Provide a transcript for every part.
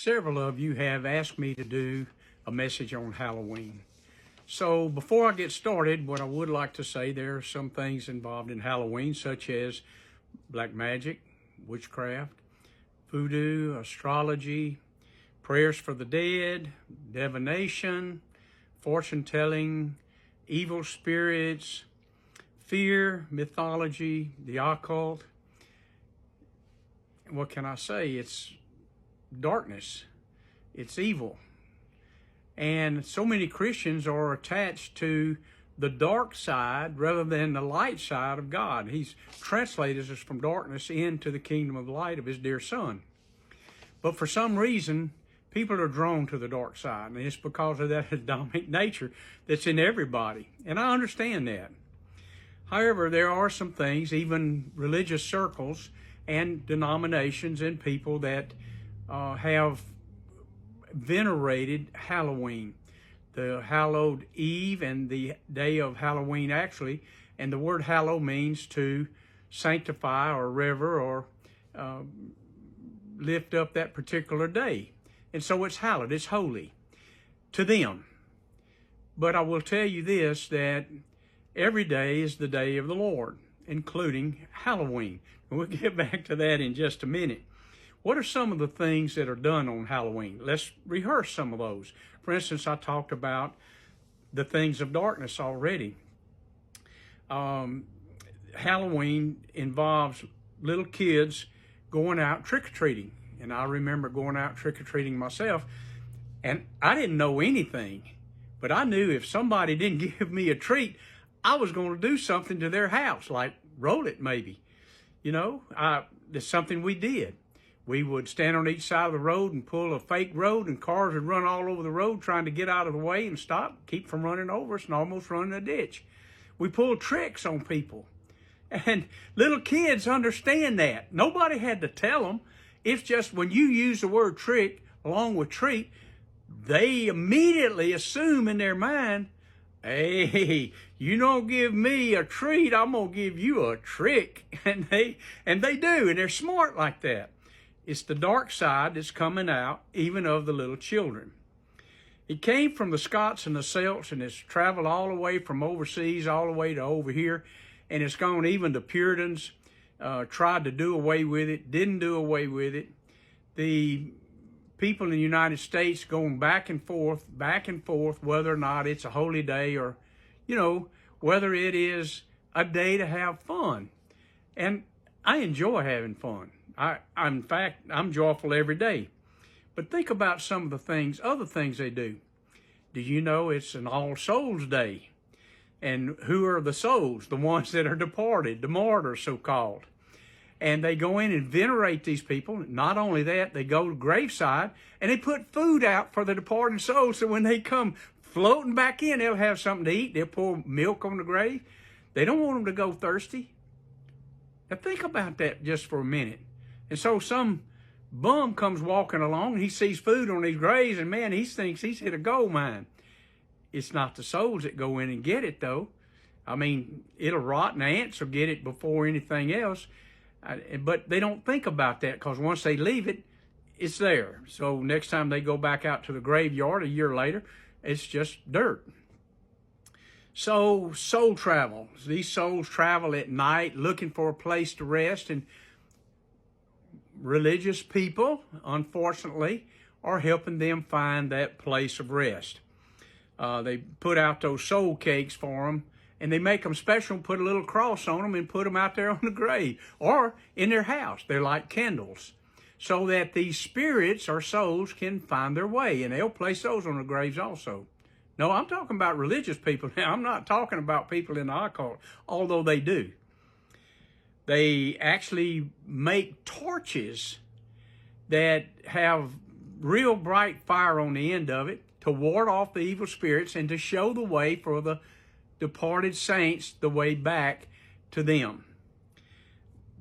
Several of you have asked me to do a message on Halloween. So before I get started, what I would like to say, there are some things involved in Halloween, such as black magic, witchcraft, voodoo, astrology, prayers for the dead, divination, fortune telling, evil spirits, fear, mythology, the occult. What can I say? It's darkness. It's evil. And so many Christians are attached to the dark side rather than the light side of God. He's translated us from darkness into the kingdom of light of his dear Son. But for some reason, people are drawn to the dark side, and it's because of that Adamic nature that's in everybody. And I understand that. However, there are some things, even religious circles and denominations and people that have venerated Halloween, the hallowed eve and the day of Halloween actually. And the word hallow means to sanctify or rever or lift up that particular day. And so it's hallowed, it's holy to them. But I will tell you this, that every day is the day of the Lord, including Halloween. And we'll get back to that in just a minute. What are some of the things that are done on Halloween? Let's rehearse some of those. For instance, I talked about the things of darkness already. Halloween involves little kids going out trick-or-treating. And I remember going out trick-or-treating myself, and I didn't know anything. But I knew if somebody didn't give me a treat, I was going to do something to their house, like roll it maybe. You know, it's something we did. We would stand on each side of the road and pull a fake road, and cars would run all over the road trying to get out of the way and stop, keep from running over us and almost running a ditch. We pulled tricks on people. And little kids understand that. Nobody had to tell them. It's just when you use the word trick along with treat, they immediately assume in their mind, hey, you don't give me a treat, I'm going to give you a trick. And they do, and they're smart like that. It's the dark side that's coming out, even of the little children. It came from the Scots and the Celts, and it's traveled all the way from overseas, all the way to over here, and it's gone even the Puritans, tried to do away with it, didn't do away with it. The people in the United States going back and forth, whether or not it's a holy day or, you know, whether it is a day to have fun. And I enjoy having fun. In fact, I'm joyful every day. But think about some of the things, other things they do. Do you know it's an All Souls Day? And who are the souls? The ones that are departed, the martyrs so-called. And they go in and venerate these people. Not only that, they go to graveside and they put food out for the departed souls. So when they come floating back in, they'll have something to eat. They'll pour milk on the grave. They don't want them to go thirsty. Now think about that just for a minute. And so some bum comes walking along and he sees food on these graves, and man, he thinks he's hit a gold mine. It's not the souls that go in and get it though. I mean, it'll rot and the ants will get it before anything else. But they don't think about that, because once they leave it, it's there. So next time they go back out to the graveyard a year later, it's just dirt. So soul travel. These souls travel at night looking for a place to rest, and religious people, unfortunately, are helping them find that place of rest. They put out those soul cakes for them, and they make them special, put a little cross on them and put them out there on the grave or in their house. They're like candles, so that these spirits or souls can find their way, and they'll place those on the graves also. No, I'm talking about religious people now. I'm not talking about people in the occult, although they do. They actually make torches that have real bright fire on the end of it to ward off the evil spirits and to show the way for the departed saints, the way back to them.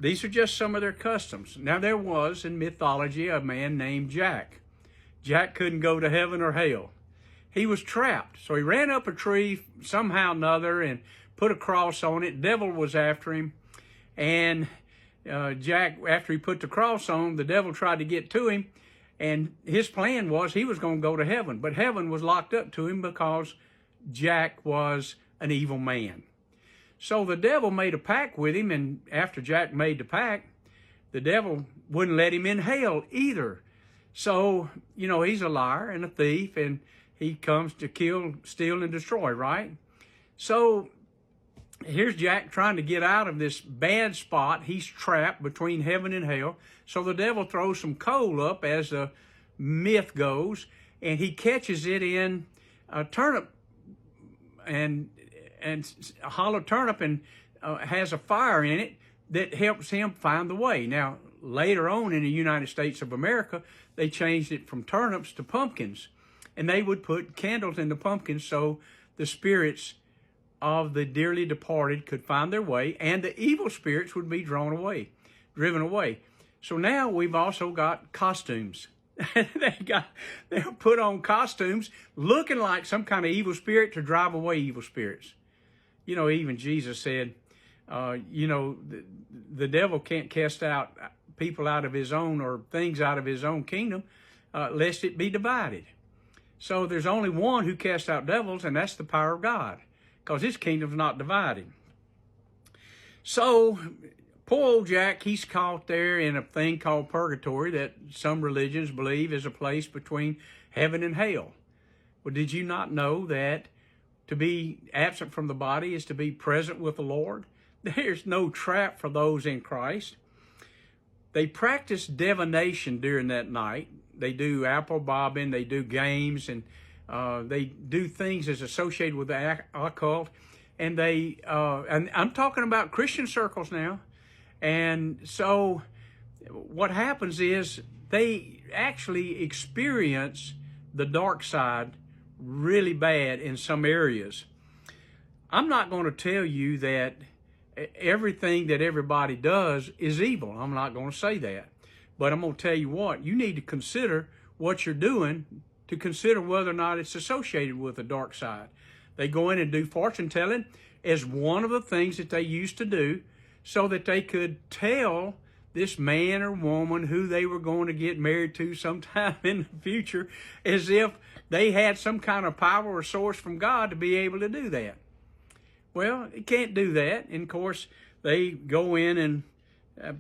These are just some of their customs. Now, there was in mythology a man named Jack. Jack couldn't go to heaven or hell. He was trapped. So he ran up a tree somehow or another and put a cross on it. The devil was after him. And Jack, after he put the cross on, the devil tried to get to him. And his plan was he was going to go to heaven, but heaven was locked up to him because Jack was an evil man. So the devil made a pact with him, and after Jack made the pact, the devil wouldn't let him in hell either. So, you know, he's a liar and a thief, and he comes to kill, steal, and destroy, right? So here's Jack trying to get out of this bad spot. He's trapped between heaven and hell. So the devil throws some coal up, as the myth goes, and he catches it in a turnip and a hollow turnip, and has a fire in it that helps him find the way. Now, later on in the United States of America, they changed it from turnips to pumpkins, and they would put candles in the pumpkins so the spirits of the dearly departed could find their way, and the evil spirits would be driven away. So now we've also got costumes. They'll put on costumes looking like some kind of evil spirit to drive away evil spirits. You know, even Jesus said, you know, the devil can't cast out people out of his own, or things out of his own kingdom, lest it be divided. So there's only one who casts out devils, and that's the power of God, because his kingdom's not divided. So poor old Jack, he's caught there in a thing called purgatory that some religions believe is a place between heaven and hell. Well, did you not know that to be absent from the body is to be present with the Lord? There's no trap for those in Christ. They practice divination during that night. They do apple bobbing, they do games, and they do things as associated with the occult. And and I'm talking about Christian circles now. And so what happens is they actually experience the dark side really bad in some areas. I'm not going to tell you that everything that everybody does is evil. I'm not going to say that. But I'm going to tell you what, you need to consider what you're doing to consider whether or not it's associated with the dark side. They go in and do fortune telling as one of the things that they used to do so that they could tell this man or woman who they were going to get married to sometime in the future, as if they had some kind of power or source from God to be able to do that. Well, you can't do that. And of course, they go in and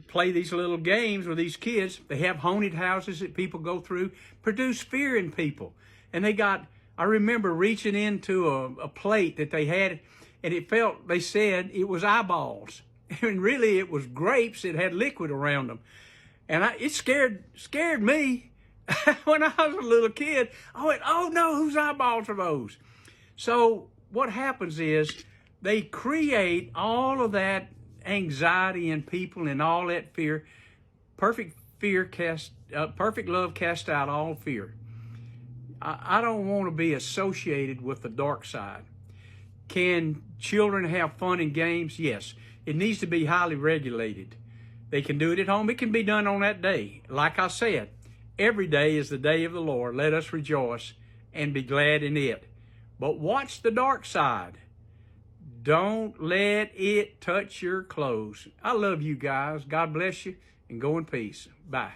play these little games with these kids. They have haunted houses that people go through, produce fear in people. And I remember reaching into a plate that they had, and they said it was eyeballs. And really it was grapes that had liquid around them. And it scared me when I was a little kid. I went, oh no, whose eyeballs are those? So what happens is they create all of that anxiety in people and all that fear. Perfect love casts out all fear. I don't want to be associated with the dark side. Can children have fun and games? Yes. It needs to be highly regulated. They can do it at home. It can be done on that day. Like I said, every day is the day of the Lord. Let us rejoice and be glad in it. But watch the dark side. Don't let it touch your clothes. I love you guys. God bless you, and go in peace. Bye.